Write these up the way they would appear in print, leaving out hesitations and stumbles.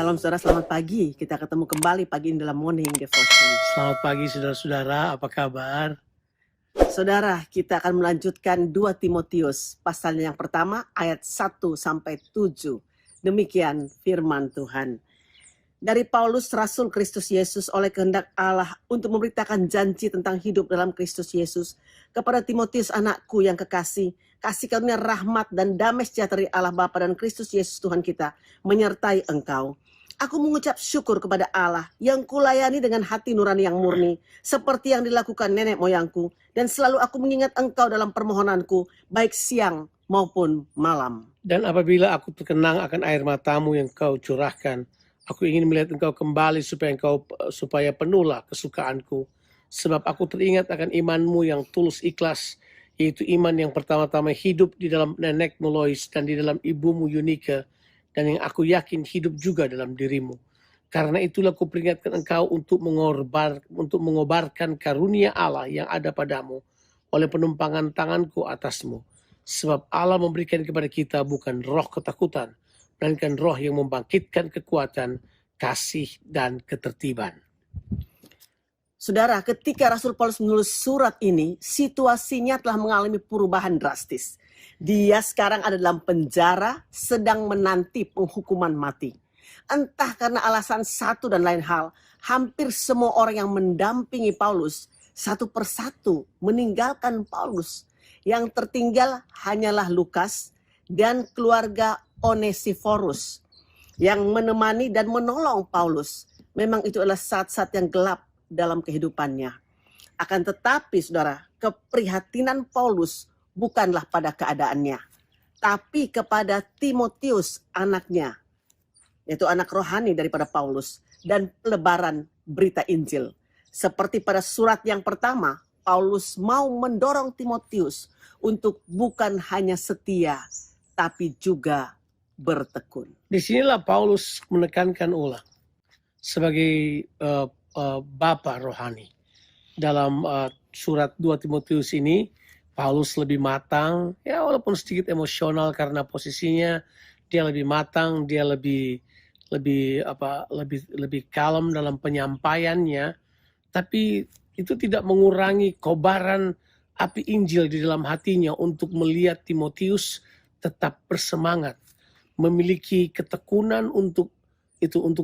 Shalom saudara, selamat pagi. Kita ketemu kembali pagi ini dalam Morning Devotion. Selamat pagi saudara-saudara, apa kabar? Saudara, kita akan melanjutkan 2 Timotius, pasalnya yang pertama ayat 1-7. Demikian firman Tuhan. Dari Paulus, Rasul Kristus Yesus oleh kehendak Allah untuk memberitakan janji tentang hidup dalam Kristus Yesus kepada Timotius anakku yang kekasih, kasih karunia rahmat dan damai sejahtera dari Allah Bapa dan Kristus Yesus Tuhan kita menyertai engkau. Aku mengucap syukur kepada Allah yang kulayani dengan hati nurani yang murni, seperti yang dilakukan nenek moyangku, dan selalu aku mengingat engkau dalam permohonanku, baik siang maupun malam. Dan apabila aku terkenang akan air matamu yang kau curahkan, aku ingin melihat engkau kembali supaya penuhlah kesukaanku. Sebab aku teringat akan imanmu yang tulus ikhlas, yaitu iman yang pertama-tama hidup di dalam nenekmu Lois dan di dalam ibumu Yunike, dan yang aku yakin hidup juga dalam dirimu. Karena itulah aku peringatkan engkau untuk mengobarkan karunia Allah yang ada padamu oleh penumpangan tanganku atasmu. Sebab Allah memberikan kepada kita bukan roh ketakutan, melainkan roh yang membangkitkan kekuatan, kasih, dan ketertiban. Saudara, ketika Rasul Paulus menulis surat ini, situasinya telah mengalami perubahan drastis. Dia sekarang ada dalam penjara, sedang menanti penghukuman mati. Entah karena alasan satu dan lain hal, hampir semua orang yang mendampingi Paulus satu persatu meninggalkan Paulus. Yang tertinggal hanyalah Lukas dan keluarga Onesiphorus yang menemani dan menolong Paulus. Memang itu adalah saat-saat yang gelap dalam kehidupannya. Akan tetapi saudara, keprihatinan Paulus bukanlah pada keadaannya, tapi kepada Timotius anaknya, yaitu anak rohani daripada Paulus, dan pelebaran berita Injil. Seperti pada surat yang pertama, Paulus mau mendorong Timotius untuk bukan hanya setia, tapi juga bertekun. Disinilah Paulus menekankan ulang sebagai bapa rohani. Dalam surat 2 Timotius ini, Paulus lebih matang, ya walaupun sedikit emosional karena posisinya dia lebih matang, dia lebih kalem dalam penyampaiannya, tapi itu tidak mengurangi kobaran api Injil di dalam hatinya untuk melihat Timotius tetap bersemangat, memiliki ketekunan untuk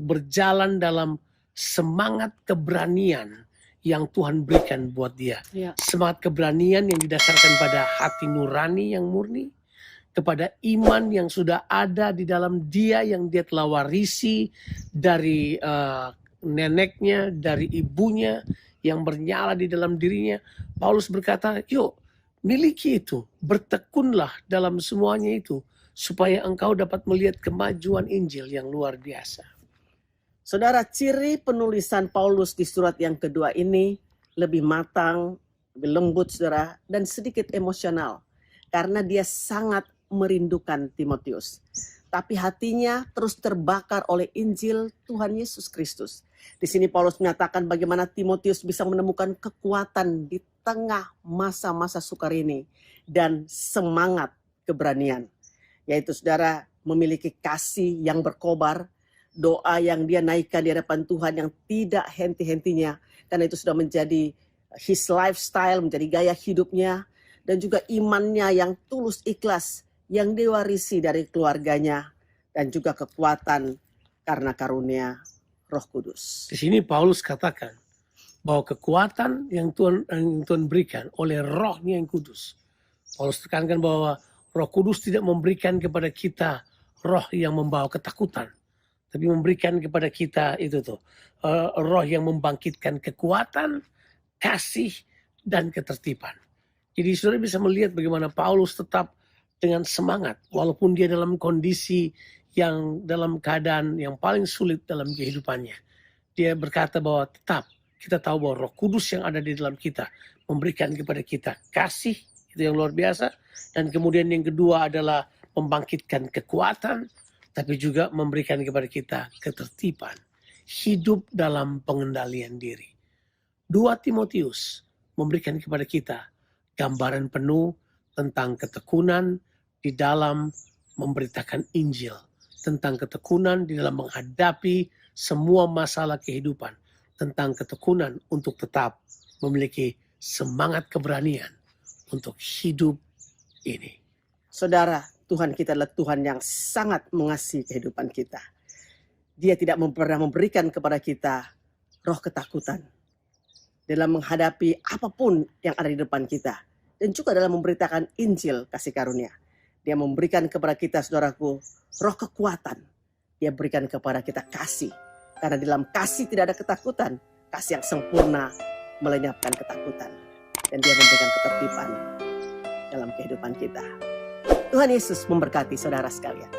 berjalan dalam semangat keberanian yang Tuhan berikan buat dia. Ya. Semangat keberanian yang didasarkan pada hati nurani yang murni, kepada iman yang sudah ada di dalam dia yang dia telah warisi dari neneknya, dari ibunya yang bernyala di dalam dirinya. Paulus berkata, yuk miliki itu, bertekunlah dalam semuanya itu, supaya engkau dapat melihat kemajuan Injil yang luar biasa. Saudara, ciri penulisan Paulus di surat yang kedua ini lebih matang, lebih lembut saudara, dan sedikit emosional. Karena dia sangat merindukan Timotius. Tapi hatinya terus terbakar oleh Injil Tuhan Yesus Kristus. Di sini Paulus menyatakan bagaimana Timotius bisa menemukan kekuatan di tengah masa-masa sukar ini dan semangat keberanian. Yaitu saudara memiliki kasih yang berkobar, doa yang dia naikkan di hadapan Tuhan yang tidak henti-hentinya. Karena itu sudah menjadi his lifestyle, menjadi gaya hidupnya. Dan juga imannya yang tulus ikhlas yang diwarisi dari keluarganya. Dan juga kekuatan karena karunia Roh Kudus. Di sini Paulus katakan bahwa kekuatan yang Tuhan berikan oleh Roh-Nya yang kudus. Paulus tekankan bahwa Roh Kudus tidak memberikan kepada kita roh yang membawa ketakutan, tapi memberikan kepada kita roh yang membangkitkan kekuatan, kasih, dan ketertiban. Jadi saudara bisa melihat bagaimana Paulus tetap dengan semangat, walaupun dia dalam kondisi yang dalam keadaan yang paling sulit dalam kehidupannya. Dia berkata bahwa tetap kita tahu bahwa Roh Kudus yang ada di dalam kita memberikan kepada kita kasih, itu yang luar biasa. Dan kemudian yang kedua adalah membangkitkan kekuatan, tapi juga memberikan kepada kita ketertiban. Hidup dalam pengendalian diri. 2 Timotius memberikan kepada kita gambaran penuh tentang ketekunan di dalam memberitakan Injil tentang ketekunan di dalam menghadapi semua masalah kehidupan, tentang ketekunan untuk tetap memiliki semangat keberanian untuk hidup ini. Saudara, Tuhan kita adalah Tuhan yang sangat mengasihi kehidupan kita. Dia tidak pernah memberikan kepada kita roh ketakutan dalam menghadapi apapun yang ada di depan kita. Dan juga dalam memberitakan Injil kasih karunia. Dia memberikan kepada kita, saudaraku, roh kekuatan. Dia berikan kepada kita kasih. Karena di dalam kasih tidak ada ketakutan. Kasih yang sempurna melenyapkan ketakutan. Dan dia memberikan ketertiban dalam kehidupan kita. Tuhan Yesus memberkati saudara sekalian.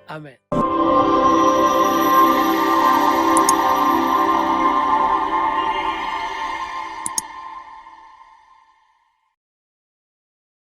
Amin.